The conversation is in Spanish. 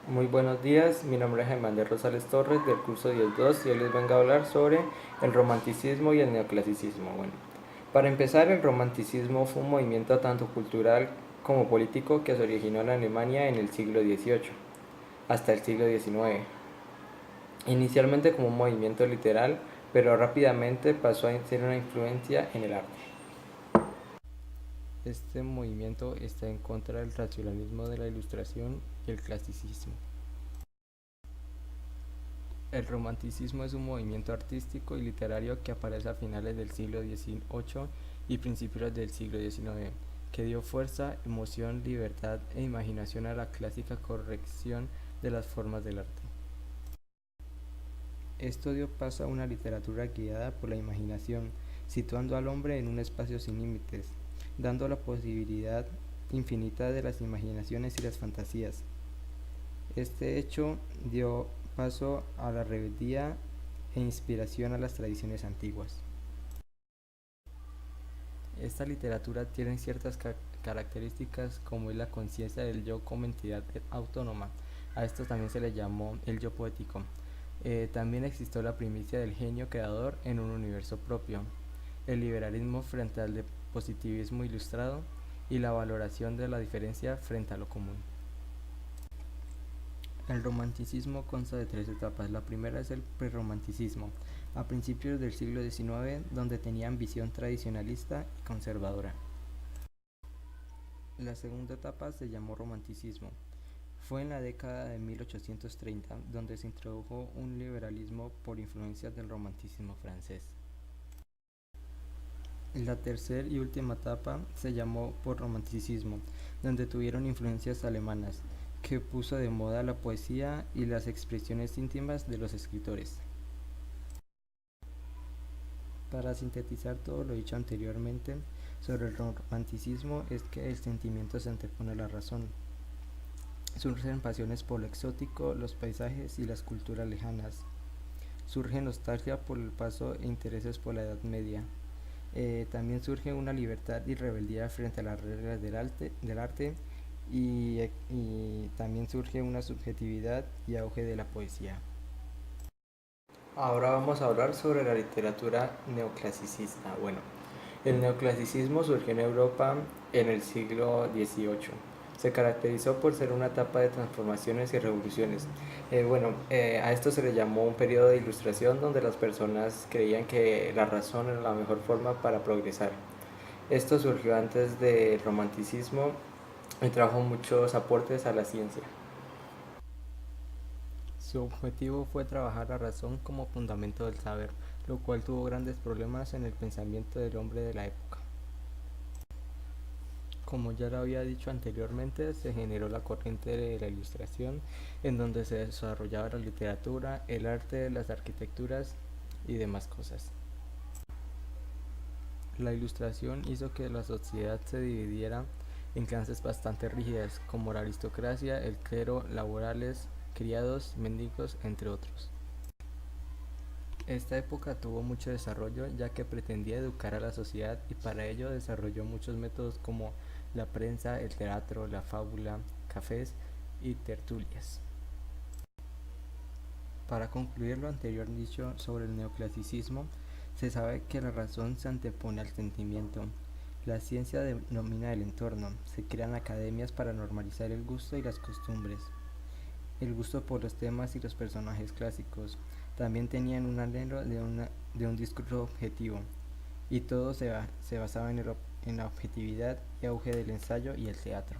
Muy buenos días, mi nombre es Germán de Rosales Torres del curso 10.2 y hoy les vengo a hablar sobre el romanticismo y el neoclasicismo. Bueno, para empezar, el romanticismo fue un movimiento tanto cultural como político que se originó en Alemania en el siglo XVIII hasta el siglo XIX, inicialmente como un movimiento literal, pero rápidamente pasó a ser una influencia en el arte. Este movimiento está en contra del racionalismo de la Ilustración y el clasicismo. El romanticismo es un movimiento artístico y literario que aparece a finales del siglo XVIII y principios del siglo XIX, que dio fuerza, emoción, libertad e imaginación a la clásica corrección de las formas del arte. Esto dio paso a una literatura guiada por la imaginación, situando al hombre en un espacio sin límites, dando la posibilidad infinita de las imaginaciones y las fantasías. Este hecho dio paso a la rebeldía e inspiración a las tradiciones antiguas. Esta literatura tiene ciertas características como es la conciencia del yo como entidad autónoma. A esto también se le llamó el yo poético. También existió la primicia del genio creador en un universo propio, el liberalismo frente al positivismo ilustrado y la valoración de la diferencia frente a lo común. El romanticismo consta de tres etapas. La primera es el prerromanticismo, a principios del siglo XIX, donde tenían visión tradicionalista y conservadora. La segunda etapa se llamó romanticismo. Fue en la década de 1830 donde se introdujo un liberalismo por influencias del romanticismo francés. La tercera y última etapa se llamó postromanticismo, donde tuvieron influencias alemanas, que puso de moda la poesía y las expresiones íntimas de los escritores. Para sintetizar todo lo dicho anteriormente sobre el romanticismo es que el sentimiento se antepone a la razón. Surgen pasiones por lo exótico, los paisajes y las culturas lejanas. Surge nostalgia por el paso e intereses por la Edad Media. También surge una libertad y rebeldía frente a las reglas del arte y también surge una subjetividad y auge de la poesía. Ahora vamos a hablar sobre la literatura neoclasicista. Bueno, el neoclasicismo surgió en Europa en el siglo XVIII. Se caracterizó por ser una etapa de transformaciones y revoluciones. A esto se le llamó un periodo de ilustración donde las personas creían que la razón era la mejor forma para progresar. Esto surgió antes del romanticismo y trajo muchos aportes a la ciencia. Su objetivo fue trabajar la razón como fundamento del saber, lo cual tuvo grandes problemas en el pensamiento del hombre de la época. Como ya lo había dicho anteriormente, se generó la corriente de la Ilustración, en donde se desarrollaba la literatura, el arte, las arquitecturas y demás cosas. La Ilustración hizo que la sociedad se dividiera en clases bastante rígidas, como la aristocracia, el clero, laborales, criados, mendigos, entre otros. Esta época tuvo mucho desarrollo ya que pretendía educar a la sociedad y para ello desarrolló muchos métodos como la prensa, el teatro, la fábula, cafés y tertulias. Para concluir lo anterior dicho sobre el neoclasicismo, se sabe que la razón se antepone al sentimiento. La ciencia denomina el entorno, se crean academias para normalizar el gusto y las costumbres. El gusto por los temas y los personajes clásicos. También tenían un anhelo de un discurso objetivo, y todo se basaba en la objetividad y auge del ensayo y el teatro.